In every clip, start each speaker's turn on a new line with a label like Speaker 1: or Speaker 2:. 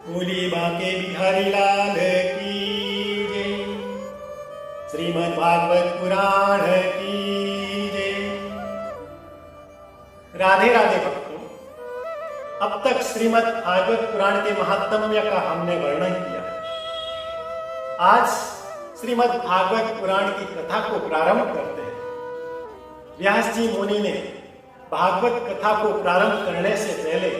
Speaker 1: बोली बाके बिहारी लाल की जय। श्रीमद् भागवत पुराण की जय। राधे राधे भक्तों, अब तक श्रीमद् भागवत पुराण के महात्म्य का हमने वर्णन किया। आज श्रीमद् भागवत पुराण की कथा को प्रारंभ करते हैं। व्यास जी मुनि ने भागवत कथा को प्रारंभ करने से पहले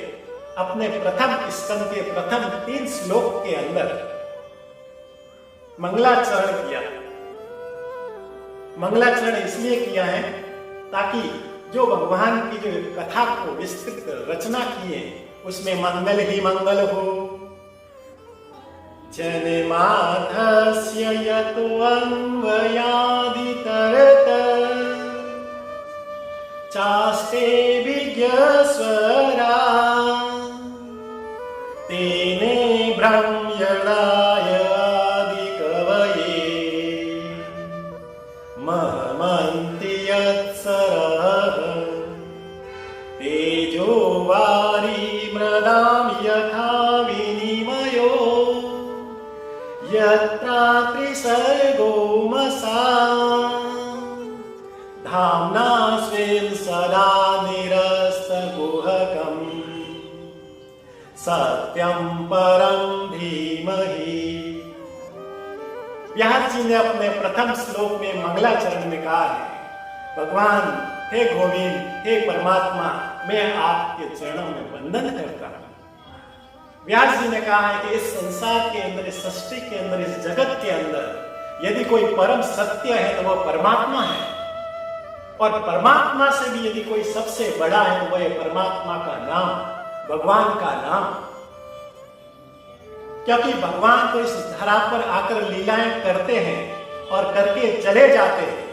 Speaker 1: अपने प्रथम स्कंद के प्रथम 3 श्लोक के अंदर मंगलाचरण किया। मंगलाचरण इसलिए किया है ताकि जो भगवान की जो कथा को विस्तृत रचना की है उसमें मंगल ही मंगल हो। जन्माद्यस्य यतोऽन्वयादितरतः चास्ते विज्ञस्वरा तेने ब्रह्मणाय आदिकवये महमन्ति यत्सरः तेजो वारिमृदां यथा विनिमयो यत्र त्रिसर्गो मसा धाम्ना स्वेन सदा निरस्तकुहकम् सत्यम परम धीमहि। व्यास जी ने अपने प्रथम श्लोक में मंगलाचरण में कहा है, भगवान हे गोविंद, हे परमात्मा, मैं आपके चरणों में वंदन करता हूं। व्यास जी ने कहा है कि इस संसार के अंदर, इस सृष्टि के अंदर, इस जगत के अंदर यदि कोई परम सत्य है तो वह परमात्मा है, और परमात्मा से भी यदि कोई सबसे बड़ा है तो वह परमात्मा का नाम, भगवान का नाम। क्योंकि भगवान तो इस धरा पर आकर लीलाएं करते हैं और करके चले जाते हैं।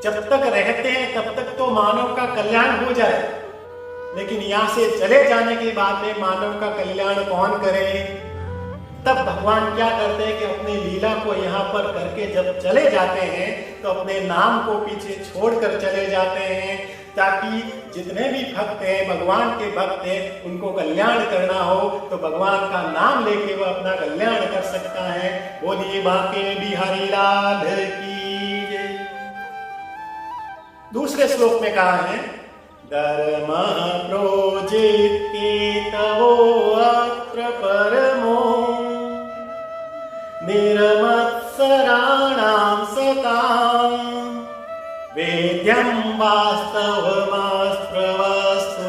Speaker 1: जब तक रहते हैं तब तक तो मानव का कल्याण हो जाए, लेकिन यहां से चले जाने के बाद में मानव का कल्याण कौन करे? तब भगवान क्या करते हैं कि अपनी लीला को यहाँ पर करके जब चले जाते हैं तो अपने नाम को पीछे छोड़कर चले जाते हैं, ताकि जितने भी भक्त हैं, भगवान के भक्त हैं, उनको कल्याण करना हो तो भगवान का नाम लेके वो अपना कल्याण कर सकता है। बोलिए बाके बिहारी लाल की जय। दूसरे श्लोक में कहा है, धर्म प्रोजित केतवो अत्र परमो निर्मत्सराणां सतां वेद्यं वास्तवमास्त्रवस्तु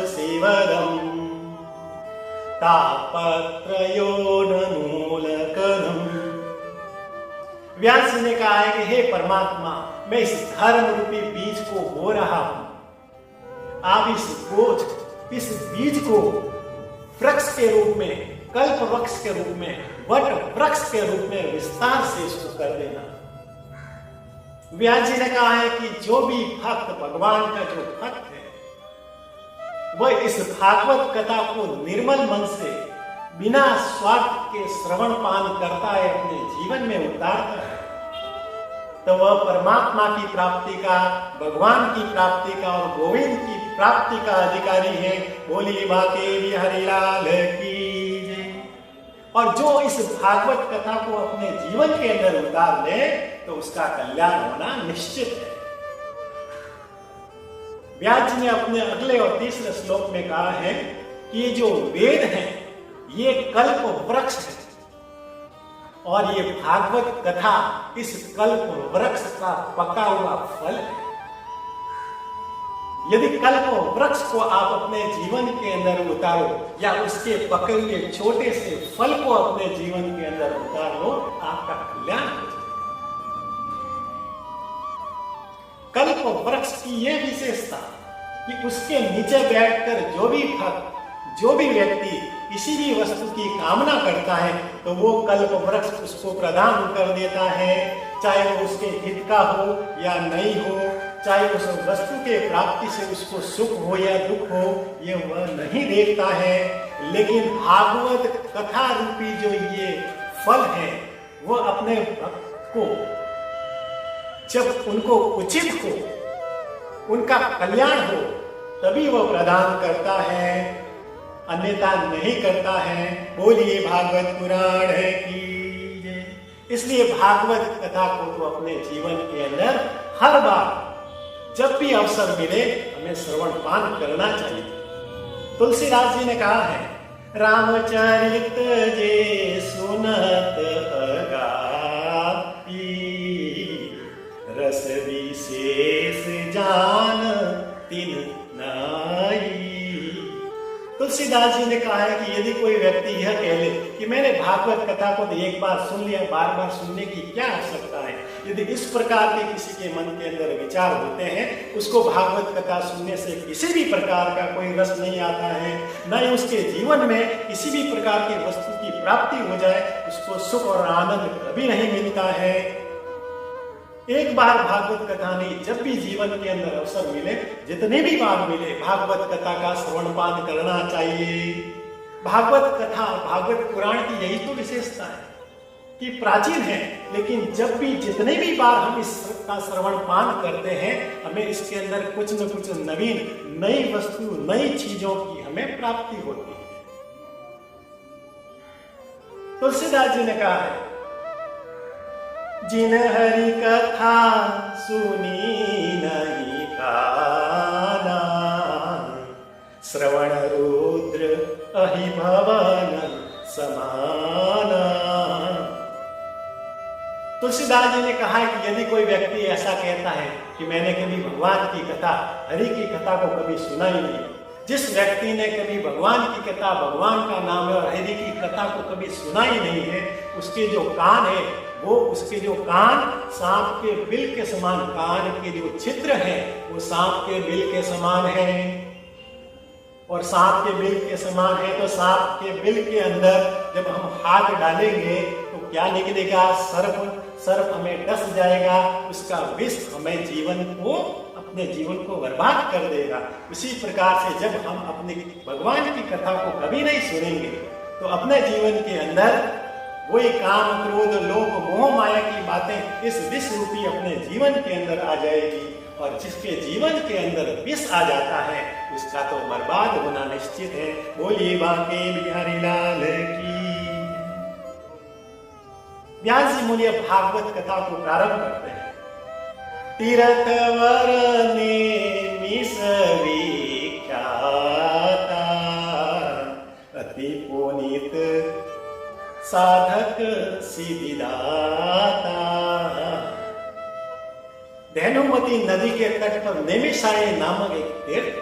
Speaker 1: शिवदं तापत्रयोन्मूलकम्। व्यास जी ने कहा है कि हे परमात्मा, मैं इस धर्म रूपी बीज को बो रहा हूं। आप इस बीज को वृक्ष के रूप में, कल्प वृक्ष के रूप में, वट वृक्ष के रूप में विस्तार से इसको कर देना। व्यास जी ने कहा है कि जो भी भक्त, भगवान का जो भक्त है, वह इस भागवत कथा को निर्मल मन से बिना स्वार्थ के श्रवण पान करता है, अपने जीवन में उतारता है, तो वह परमात्मा की प्राप्ति का, भगवान की प्राप्ति का और गोविंद की प्राप्ति का अधिकारी है। बोली बाके बिहारी लाल की जय। और जो इस भागवत कथा को अपने जीवन के अंदर उतार ले तो उसका कल्याण होना निश्चित है। व्यास जी ने अपने अगले और तीसरे श्लोक में कहा है कि ये जो वेद है ये कल्प वृक्ष है, और ये भागवत कथा इस कल्प वृक्ष का पका हुआ फल है। यदि कल्प वृक्ष को आप अपने जीवन के अंदर उतारो या उसके पके हुए छोटे से फल को अपने जीवन के अंदर उतार लो, आपका कल्याण हो जाए। कल्प वृक्ष की यह विशेषता कि उसके नीचे बैठकर जो भी भक्त, जो भी व्यक्ति किसी भी वस्तु की कामना करता है तो वो कल्प वृक्ष उसको प्रदान कर देता है, चाहे वो उसके हित का हो या नहीं हो, चाहे उस वस्तु के प्राप्ति से उसको सुख हो या दुख हो, ये वह नहीं देखता है। लेकिन भागवत कथा रूपी जो ये फल है वह अपने भक्त को जब उनको उचित हो, उनका कल्याण हो, तभी वह प्रदान करता है। अन्यथा नहीं करता है। बोलिए भागवत पुराण है की जय। इसलिए भागवत कथा को तो अपने जीवन के अंदर हर बार जब भी अवसर मिले हमें श्रवण पान करना चाहिए। तुलसीदास जी ने कहा है, रामचरित जे सुनत अगापी, रस विशेष जान तिन नाई। तुलसीदास जी ने कहा है कि यदि कोई व्यक्ति यह कह ले कि मैंने भागवत कथा को तो एक बार सुन लिया, बार बार सुनने की क्या आवश्यकता है। यदि इस प्रकार के किसी के मन के अंदर विचार होते हैं, उसको भागवत कथा सुनने से किसी भी प्रकार का कोई रस नहीं आता है, न ही उसके जीवन में किसी भी प्रकार की वस्तु की प्राप्ति हो जाए, उसको सुख और आनंद कभी नहीं मिलता है। एक बार भागवत कथा नहीं, जब भी जीवन के अंदर अवसर मिले, जितने भी बार मिले, भागवत कथा का श्रवण पान करना चाहिए। भागवत कथा, भागवत पुराण की यही तो विशेषता है कि प्राचीन है, लेकिन जब भी जितने भी बार हम इसका श्रवण पान करते हैं, हमें इसके अंदर कुछ न कुछ नवीन, नई वस्तु, नई चीजों की हमें प्राप्ति होती है। तुलसीदास जी ने कहा है, जिन हरि कथा सुनी नहीं काना, श्रवण रुद्र अहि भवन समाना। तुलसीदास जी ने कहा है कि यदि कोई व्यक्ति ऐसा कहता है कि मैंने कभी भगवान की कथा, हरि की कथा को कभी सुना ही नहीं, जिस व्यक्ति ने कभी भगवान की कथा, भगवान का नाम और हरि की कथा को कभी सुना ही नहीं है, उसके जो कान है वो, उसके जो कान सांप के बिल के समान, कान के जो छिद्र है वो सांप के बिल के समान है। और सांप के बिल के समान है तो सांप के बिल के अंदर जब हम हाथ डालेंगे तो क्या निकलेगा? सर्प हमें डस जाएगा, उसका विष हमें जीवन को, अपने जीवन को बर्बाद कर देगा। उसी प्रकार से जब हम अपने भगवान की कथा को कभी नहीं सुनेंगे तो अपने जीवन के अंदर वही काम, क्रोध, लोभ, मोह, माया की बातें इस विष रूपी अपने जीवन के अंदर आ जाएगी। और जिसके जीवन के अंदर विष आ जाता है उसका तो बर्बाद होना निश्चित है। बोलिए बांके बिहारी लाल की। व्यास जी मुनि भागवत कथा को प्रारंभ करते हैं। तीरथ वरने मिस विख्याता, अति पुनीत साधक सिद्धिदाता। धेनुमती नदी के तट पर नैमिषारण्य नामक एक तीर्थ,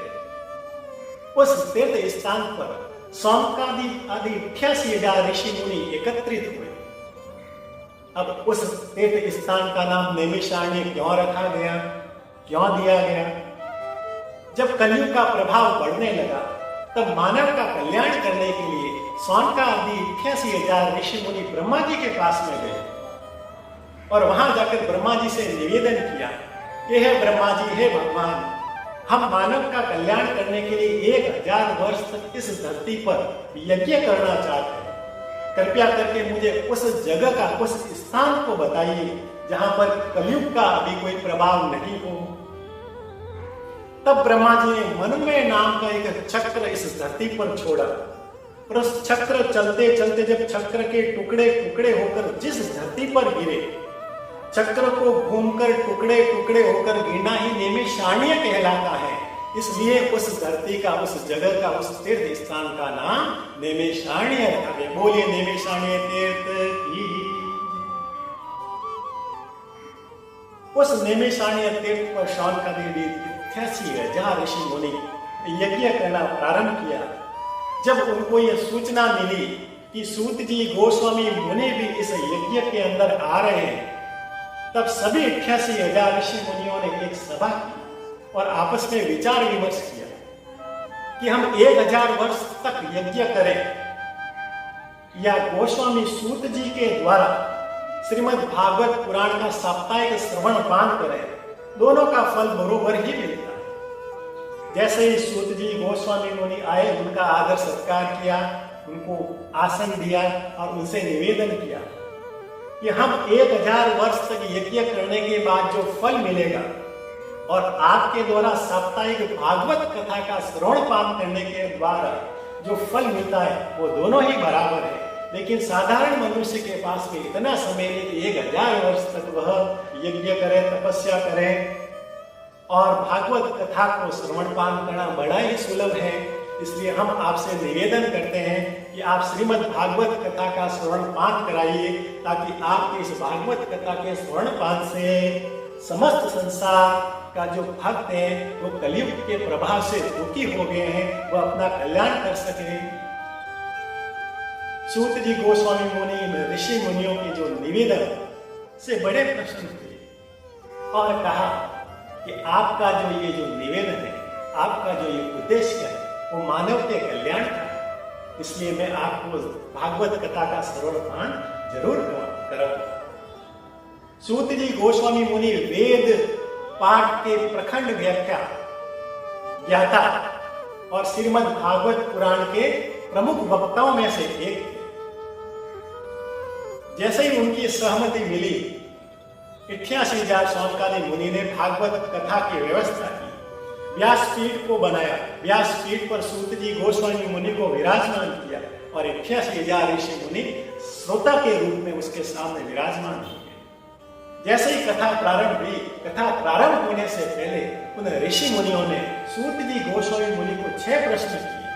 Speaker 1: उस तीर्थ स्थान पर सौनकादि आदि 88,000 ऋषि मुनि एकत्रित हुए। अब उस तीर्थ स्थान का नाम नैमिषारण्य क्यों रखा गया, क्यों दिया गया? जब कलयुग का प्रभाव बढ़ने लगा तब मानव का कल्याण करने के लिए सौनका आदि 88,000 ऋषि मुनि ब्रह्मा जी के पास में गए और वहां जाकर ब्रह्मा जी से निवेदन किया कि हे ब्रह्मा जी, हे भगवान, हम मानव का कल्याण करने के लिए 1000 वर्ष तक इस धरती पर यज्ञ करना चाहते हैं। कृपया करके मुझे उस जगह का, उस स्थान को बताइए जहां पर कलयुग का अभी कोई प्रभाव नहीं हो। तब ब्रह्मा जी ने मनमय नाम का एक चक्र इस धरती पर छोड़ा और उस चक्र चलते चलते जब चक्र के टुकड़े टुकड़े होकर जिस धरती पर गिरे, चक्र को घूमकर टुकड़े टुकड़े होकर गिरना ही नैमिषारण्य कहलाता है। इसलिए उस धरती का, उस जगह का, उस तीर्थ स्थान का नाम नैमिषारण्य रखा गया। बोलिए नैमिषारण्य तीर्थ की। उस नैमिषारण्य तीर्थ पर शौनकादि 88,000 ऋषि मुनि यज्ञ करना प्रारंभ किया। जब उनको यह सूचना मिली कि सूत जी, गोस्वामी मुनि भी इस यज्ञ के अंदर आ रहे हैं, तब सभी 88,000 ऋषि मुनियों ने एक सभा की और आपस में विचार विमर्श किया कि हम 1000 वर्ष तक यज्ञ करें या गोस्वामी सूत जी के द्वारा श्रीमद् भागवत पुराण का साप्ताहिक श्रवण पान करें। दोनों का फल बरोबर ही मिलता है। जैसे ही सूत जी गोस्वामी मुनि आए, उनका आदर सत्कार किया, उनको आसन दिया और उनसे निवेदन किया कि हम 1000 वर्ष तक यज्ञ करने के बाद जो फल मिलेगा और आपके द्वारा साप्ताहिक भागवत कथा का श्रवण पान करने के द्वारा जो फल मिलता है वो दोनों ही बराबर है। लेकिन साधारण मनुष्य के पास में इतना समय नहीं कि 1000 वर्ष तक वह यज्ञ करे, तपस्या करे, और भागवत कथा को श्रवण पान करना बड़ा ही सुलभ है। इसलिए हम आपसे निवेदन करते हैं कि आप श्रीमद् भागवत कथा का श्रवण पान कराइए, ताकि आपके इस भागवत कथा के श्रवण पान से समस्त संसार का जो भक्त है वो कलयुग के प्रभाव से दुखी हो गए हैं, वह अपना कल्याण कर सके। सूत जी गोस्वामी मुनि ऋषि मुनियों के जो निवेदन से बड़े प्रसन्न हुए और कहा कि आपका जो ये जो निवेदन है, आपका जो ये उद्देश्य है वो मानव के कल्याण का है। इसलिए मैं आपको भागवत कथा का श्रवण पान जरूर कराऊंगा। सूत जी गोस्वामी मुनि वेद पाठ के प्रखंड व्याख्या ज्ञाता और श्रीमद् भागवत पुराण के प्रमुख वक्ताओं में से एक थे। जैसे ही उनकी सहमति मिली, 88,000 सौनकादि मुनि ने भागवत कथा की व्यवस्था की, व्यासपीठ को बनाया, व्यासपीठ पर सूत जी गोस्वामी मुनि को विराजमान किया और 88,000 ऋषि मुनि श्रोता के रूप में उसके सामने विराजमान हुए। जैसे ही कथा प्रारंभ हुई, कथा प्रारंभ होने से पहले उन ऋषि मुनियों ने सूत जी गोस्वामी मुनि को 6 प्रश्न किए।